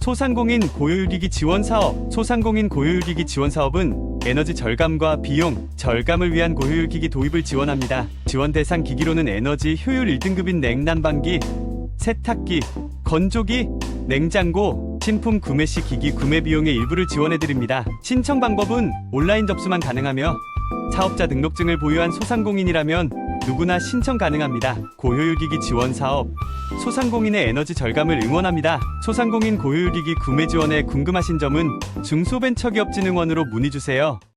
소상공인 고효율기기 지원 사업. 소상공인 고효율기기 지원 사업은 에너지 절감과 비용 절감을 위한 고효율기기 도입을 지원합니다. 지원 대상 기기로는 에너지 효율 1등급인 냉난방기, 세탁기, 건조기, 냉장고, 신품 구매 시 기기 구매 비용의 일부를 지원해드립니다. 신청 방법은 온라인 접수만 가능하며 사업자 등록증을 보유한 소상공인이라면 누구나 신청 가능합니다. 고효율기기 지원 사업. 소상공인의 에너지 절감을 응원합니다. 소상공인 고효율기기 구매 지원에 궁금하신 점은 중소벤처기업진흥원으로 문의주세요.